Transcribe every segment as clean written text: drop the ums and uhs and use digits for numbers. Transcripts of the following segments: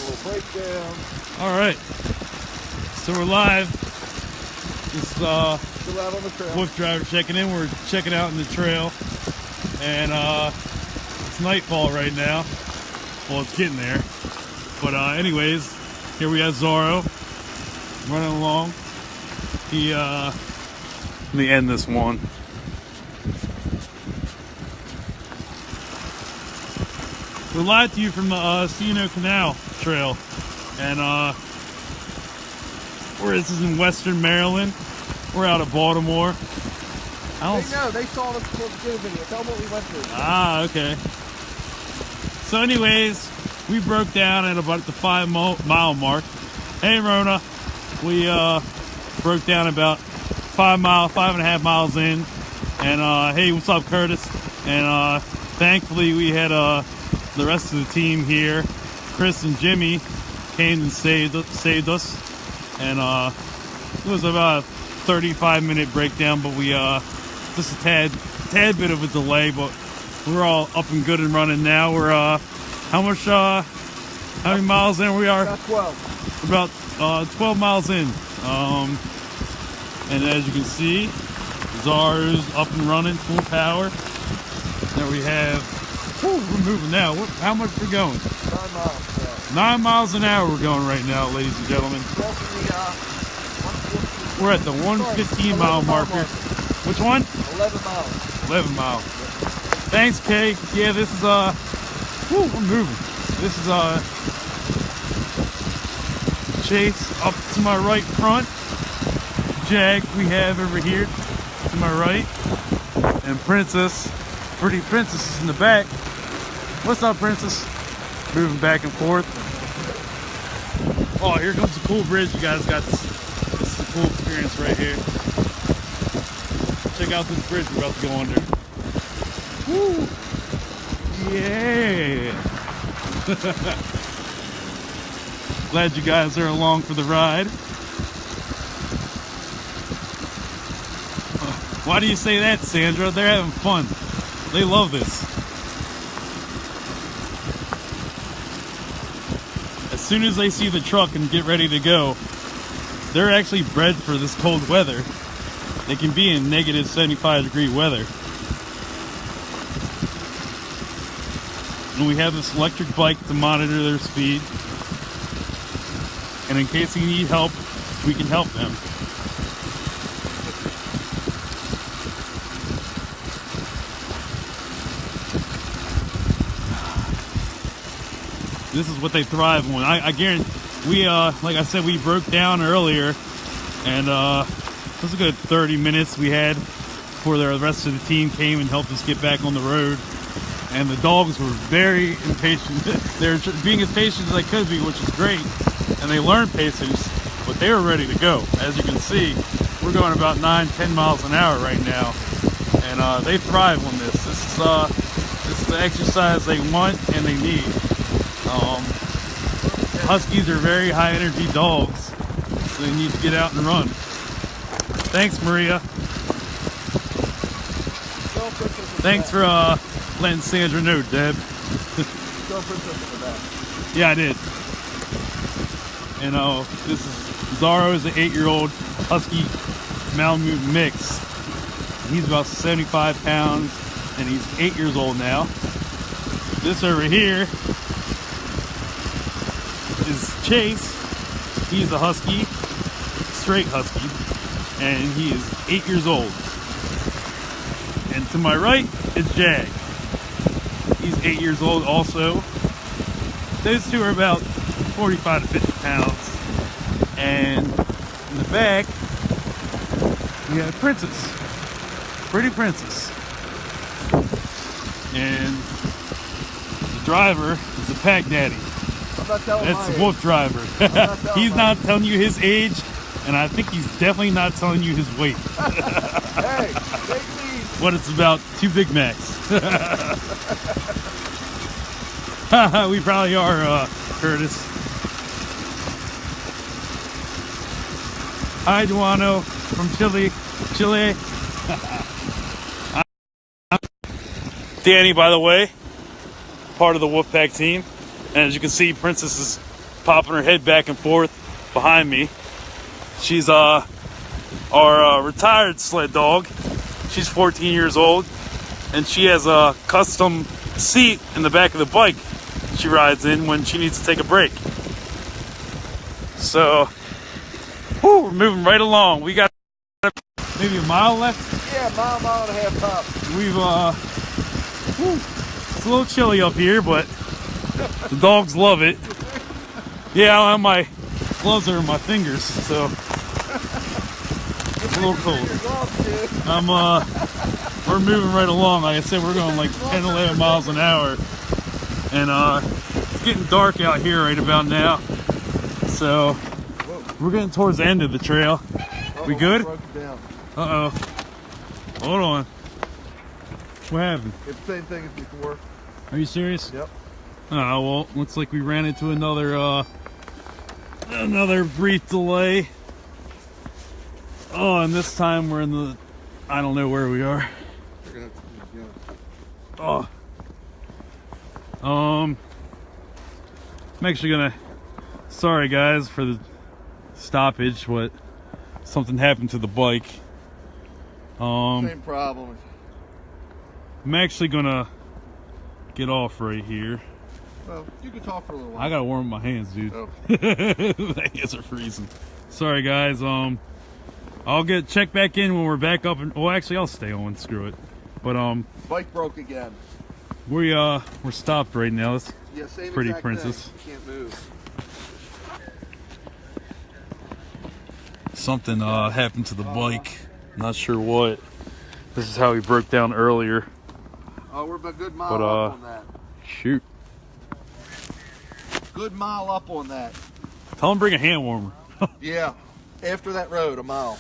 little breakdown. All right. So we're live. This is Still out on the trail. WooFDriver checking in. We're checking out in the trail. And it's nightfall right now. Well, it's getting there. But anyways, here we have Zorro running along. Let me end this one. We're live to you from the C&O Canal Trail. And this is in Western Maryland. We're out of Baltimore. They saw the video. Tell them what we went through. Ah, okay. So anyways, we broke down at about the 5 mile mark. Hey Rona, we broke down about 5.5 miles in. And hey, what's up Curtis? And thankfully we had the rest of the team here. Chris and Jimmy came and saved us. And it was about a 35-minute breakdown, but we just a tad bit of a delay, but we're all up and good and running now. We're how many miles in we are? About 12. About 12 miles in. And as you can see, Zar's up and running, full power. There we have, we're moving now. How much we're going? 9 miles. 9 miles an hour we're going right now, ladies and gentlemen. We're at the 115 mile marker. Which one? 11 miles. 11 miles. Thanks, Kay. Yeah, this is we're moving. This is Chase up to my right front. Jag we have over here to my right. And Princess, pretty Princess is in the back. What's up, Princess? Moving back and forth. Oh, here comes the cool bridge you guys got. This is a cool experience right here. Check out this bridge we're about to go under. Woo! Yeah! Glad you guys are along for the ride. Why do you say that, Sandra? They're having fun. They love this. As soon as they see the truck and get ready to go, they're actually bred for this cold weather. They can be in negative 75-degree weather. And we have this electric bike to monitor their speed. And in case they need help, we can help them. This is what they thrive on. I guarantee we like I said, we broke down earlier, and it was a good 30 minutes we had before the rest of the team came and helped us get back on the road. And the dogs were very impatient. They're being as patient as they could be, which is great. And they learned patience, but they were ready to go. As you can see, we're going about 9-10 miles an hour right now, and they thrive on this. This is the exercise they want and they need. Huskies are very high energy dogs, so they need to get out and run. Thanks, Maria. Thanks for letting Sandra know, Deb. Yeah, I did. And this is Zorro is an 8-year-old Husky Malamute mix. He's about 75 pounds, and he's 8 years old now. This over here is Chase. He's a Husky, straight Husky, and he is 8 years old. And to my right is Jag. He's 8 years old also. Those two are about 45 to 50 pounds. And in the back, we have Princess. Pretty Princess. And the driver is the pack daddy. That's the WooFDriver. He's not telling you his age, and I think he's definitely not telling you his weight. Hey, take these. What it's about, 2 Big Macs. We probably are, Curtis. Hi, Duano from Chile. Danny, by the way, part of the Wolfpack team. And as you can see, Princess is popping her head back and forth behind me. She's our retired sled dog. She's 14 years old, and she has a custom seat in the back of the bike she rides in when she needs to take a break. So, we're moving right along. We got maybe a mile left. Yeah, mile and a half tops. We've it's a little chilly up here, but the dogs love it. Yeah, I don't have my gloves are in my fingers, so it's a little cold. We're moving right along. Like I said, we're going like 10, 11 miles an hour, and it's getting dark out here right about now. So we're getting towards the end of the trail. We good? Uh-oh. Hold on. What happened? It's the same thing as before. Are you serious? Yep. Oh, well, looks like we ran into another brief delay. Oh, and this time we're in the, I don't know where we are. Oh. I'm actually gonna, sorry guys for the stoppage, but something happened to the bike. Same problem. I'm actually gonna get off right here. Well, you can talk for a little while. I gotta warm my hands, dude. Oh. My hands are freezing. Sorry guys, I'll get check back in when we're back up, and well, actually I'll stay on, screw it. But bike broke again. we're stopped right now. It's Yeah, same pretty exact princess. thing. You can't move. Something happened to the bike. Not sure what. This is how we broke down earlier. Oh, we're about a good mile But up on that. shoot. Good mile up on that. Tell him bring a hand warmer. Yeah, after that road, a mile.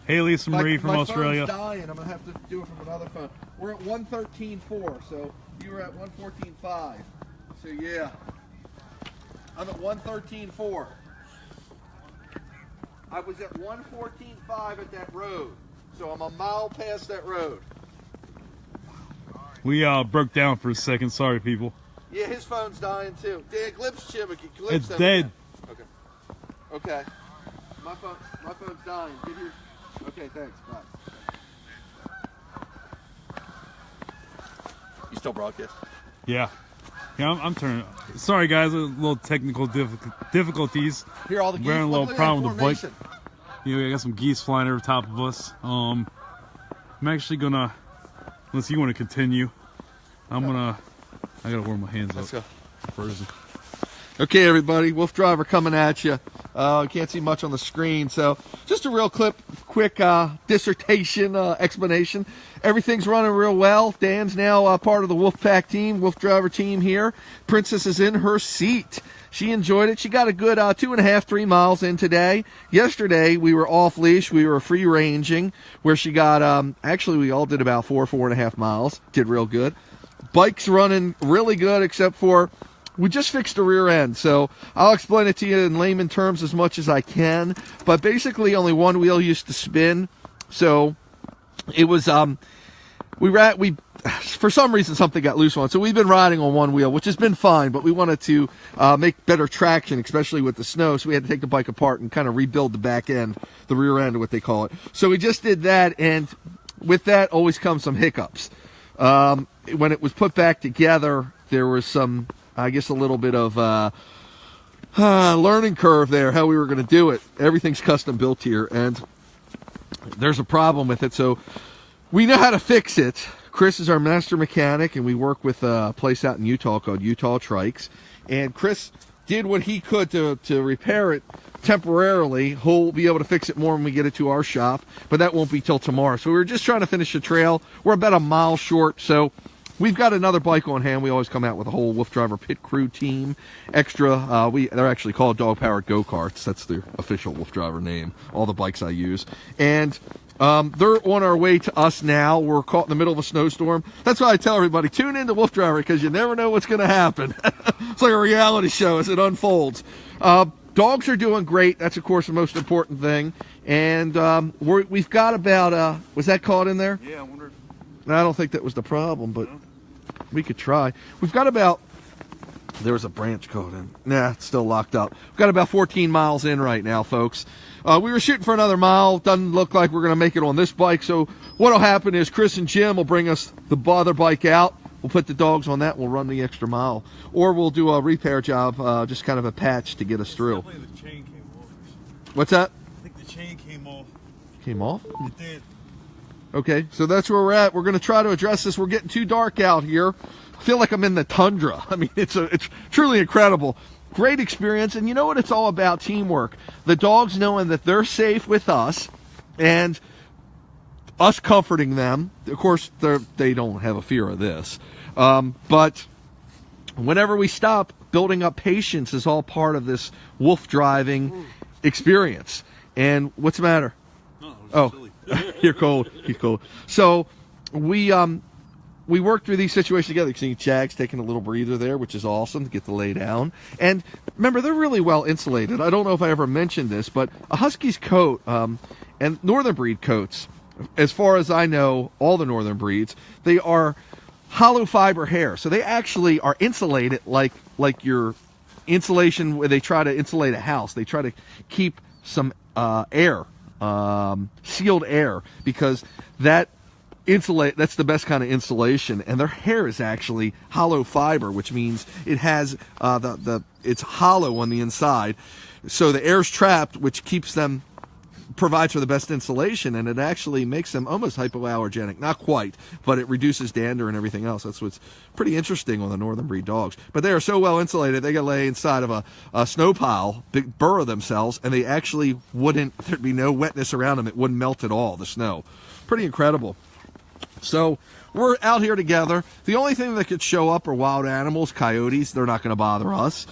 Hey Lisa Marie from my Australia. Phone's dying. I'm gonna have to do it from another phone. We're at 113.4, so you were at 114.5. So yeah, I'm at 113.4. I was at 114.5 at that road, so I'm a mile past that road. We broke down for a second. Sorry, people. Yeah, his phone's dying too. Dan, glimpse Chimmicky. It's dead. Okay. Okay. My phone's dying. Give your. Okay, thanks. Bye. You still broadcast? Yeah. Yeah, I'm turning. Sorry, guys. A little technical difficulties. Here, all the geese. We're having a little Look at problem that with the bike. formation. Yeah, we got some geese flying over top of us. I'm actually gonna, unless you want to continue, I gotta warm my hands Let's up. go. Frozen. Okay, everybody, WooFDriver coming at you. Can't see much on the screen, so just a real quick dissertation explanation. Everything's running real well. Dan's now part of the Wolfpack team, WooFDriver team here. Princess is in her seat. She enjoyed it. She got a good 2.5, 3 miles in today. Yesterday, we were off leash. We were free ranging, where she got, actually, we all did about 4.5 miles. Did real good. Bike's running really good, except for we just fixed the rear end, so I'll explain it to you in layman terms as much as I can. But basically, only one wheel used to spin, so it was we for some reason something got loose on it, so we've been riding on one wheel, which has been fine. But we wanted to make better traction, especially with the snow, so we had to take the bike apart and kind of rebuild the back end, the rear end, what they call it. So we just did that, and with that always comes some hiccups. When it was put back together, there was some, I guess, a little bit of learning curve there, how we were going to do it. Everything's custom built here, and there's a problem with it, so we know how to fix it. Chris is our master mechanic, and we work with a place out in Utah called Utah Trikes, and Chris did what he could to repair it temporarily. He'll be able to fix it more when we get it to our shop, but that won't be till tomorrow. So we were just trying to finish the trail. We're about a mile short, so we've got another bike on hand. We always come out with a whole WooFDriver pit crew team extra. They're actually called dog-powered go-karts. That's the official WooFDriver name, all the bikes I use. And they're on our way to us now. We're caught in the middle of a snowstorm. That's why I tell everybody, tune into WooFDriver, because you never know what's going to happen. It's like a reality show as it unfolds. Dogs are doing great. That's, of course, the most important thing. And we've got about, was that caught in there? Yeah, I wonder. I don't think that was the problem, but we could try. We've got about, there was a branch caught in. Nah, it's still locked up. We've got about 14 miles in right now, folks. We were shooting for another mile. Doesn't look like we're going to make it on this bike. So what will happen is Chris and Jim will bring us the other bike out. We'll put the dogs on that. We'll run the extra mile. Or we'll do a repair job, just kind of a patch to get us through. The chain came off. What's that? I think the chain came off. Came off? It did. Okay, so that's where we're at. We're going to try to address this. We're getting too dark out here. I feel like I'm in the tundra. I mean, it's truly incredible. Great experience. And you know what? It's all about teamwork. The dogs knowing that they're safe with us and us comforting them. Of course, they don't have a fear of this. But whenever we stop, building up patience is all part of this wolf driving experience. And what's the matter? No, you're cold. He's cold. So we worked through these situations together. You can see Jag's taking a little breather there, which is awesome to get to lay down. And remember, they're really well insulated. I don't know if I ever mentioned this, but a husky's coat and northern breed coats, as far as I know, all the northern breeds, they are hollow fiber hair. So they actually are insulated like your insulation where they try to insulate a house. They try to keep some air, sealed air, because that's the best kind of insulation. And their hair is actually hollow fiber, which means it has it's hollow on the inside. So the air's trapped, which provides for the best insulation, and it actually makes them almost hypoallergenic. Not quite, but it reduces dander and everything else. That's what's pretty interesting on the northern breed dogs. But they are so well insulated, they can lay inside of a snow pile, burrow themselves, and they actually there'd be no wetness around them. It wouldn't melt at all, the snow. Pretty incredible. So we're out here together. The only thing that could show up are wild animals, coyotes. They're not going to bother us.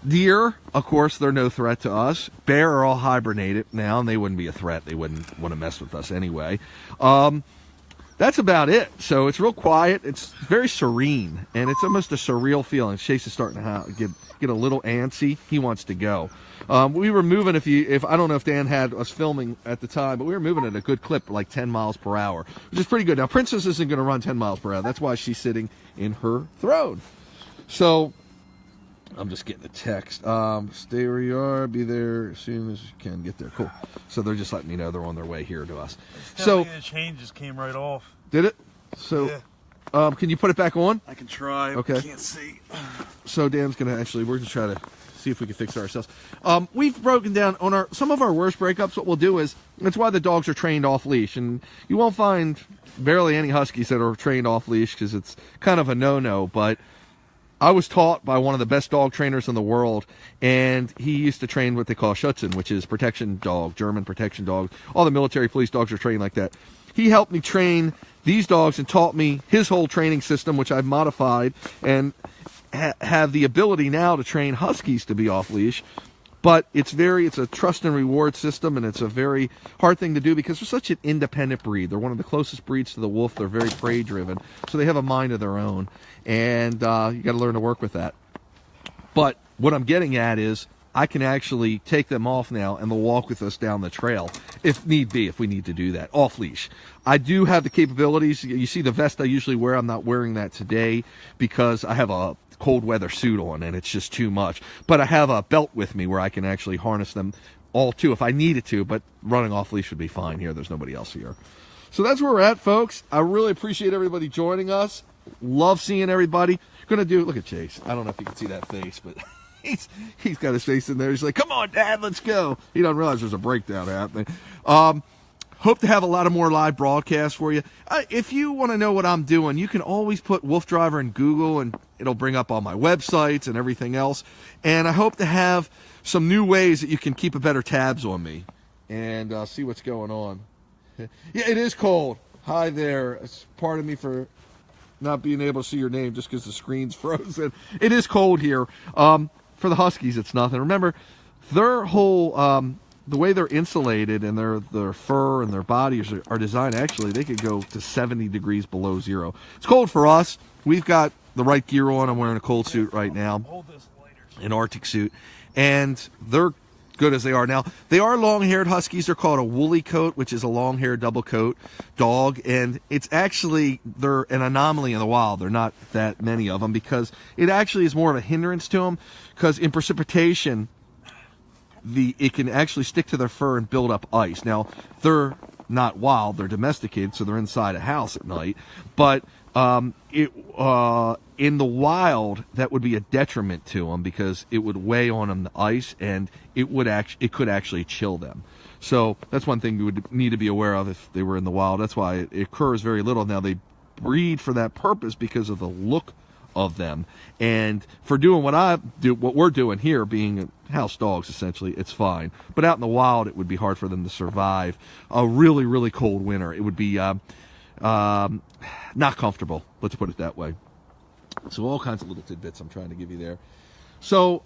Deer, of course, they're no threat to us. Bear are all hibernated now, and they wouldn't be a threat. They wouldn't want to mess with us anyway. That's about it. So it's real quiet. It's very serene, and it's almost a surreal feeling. Chase is starting to get a little antsy. He wants to go. We were moving, if I don't know if Dan had us filming at the time, but we were moving at a good clip, like 10 miles per hour, which is pretty good. Now, Princess isn't going to run 10 miles per hour. That's why she's sitting in her throne. So I'm just getting a text. Stay where you are. Be there as soon as you can get there. Cool. So they're just letting me know they're on their way here to us. So the chain just came right off. Did it? So, yeah. Can you put it back on? I can try. Okay. I can't see. So Dan's gonna we're gonna try to see if we can fix it ourselves. We've broken down on some of our worst breakups. What we'll do is, that's why the dogs are trained off leash, and you won't find barely any huskies that are trained off leash because it's kind of a no-no. But I was taught by one of the best dog trainers in the world, and he used to train what they call Schutzen, which is protection dog, German protection dog. All the military police dogs are trained like that. He helped me train these dogs and taught me his whole training system, which I've modified, and have the ability now to train huskies to be off leash. But it's a trust and reward system, and it's a very hard thing to do because they're such an independent breed. They're one of the closest breeds to the wolf. They're very prey driven, so they have a mind of their own, and you got to learn to work with that. But what I'm getting at is, I can actually take them off now, and they'll walk with us down the trail if need be, if we need to do that, off leash. I do have the capabilities. You see the vest I usually wear. I'm not wearing that today because I have a cold weather suit on, and it's just too much. But I have a belt with me where I can actually harness them all too if I needed to, but running off leash would be fine here. There's nobody else here. So that's where we're at, folks. I really appreciate everybody joining us. Love seeing everybody. Look at Chase. I don't know if you can see that face, but he's got his face in there. He's like, come on, Dad, let's go. He doesn't realize there's a breakdown happening. Hope to have a lot of more live broadcasts for you. If you want to know what I'm doing, you can always put WooFDriver in Google, and it'll bring up all my websites and everything else. And I hope to have some new ways that you can keep a better tabs on me and see what's going on. Yeah, it is cold. Hi there. It's pardon me for not being able to see your name just because the screen's frozen. It is cold here. For the huskies, it's nothing. Remember, their whole the way they're insulated and their fur and their bodies are designed, actually, they could go to 70 degrees below zero. It's cold for us. We've got the right gear on. I'm wearing a cold suit right now, an Arctic suit, and they're good as they are. Now, they are long-haired Huskies. They're called a woolly coat, which is a long-haired double coat dog. And it's actually, they're an anomaly in the wild. There are not that many of them because it actually is more of a hindrance to them because in precipitation, it can actually stick to their fur and build up ice. Now, they're not wild. They're domesticated, so they're inside a house at night. But in the wild, that would be a detriment to them because it would weigh on them the ice, and it could actually chill them. So that's one thing you would need to be aware of if they were in the wild. That's why it occurs very little. Now they breed for that purpose because of the look of them, and for doing what we're doing here, being house dogs essentially, it's fine. But out in the wild, it would be hard for them to survive a really, really cold winter. It would be not comfortable. Let's put it that way. So all kinds of little tidbits I'm trying to give you there. So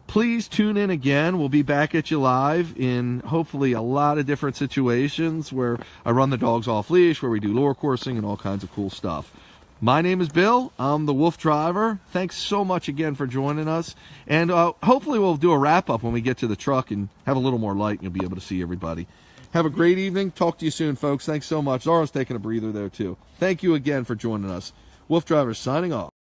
please tune in again. We'll be back at you live in hopefully a lot of different situations where I run the dogs off leash, where we do lure coursing and all kinds of cool stuff. My name is Bill. I'm the WooFDriver. Thanks so much again for joining us. And hopefully we'll do a wrap-up when we get to the truck and have a little more light and you'll be able to see everybody. Have a great evening. Talk to you soon, folks. Thanks so much. Zara's taking a breather there, too. Thank you again for joining us. WooFDriver signing off.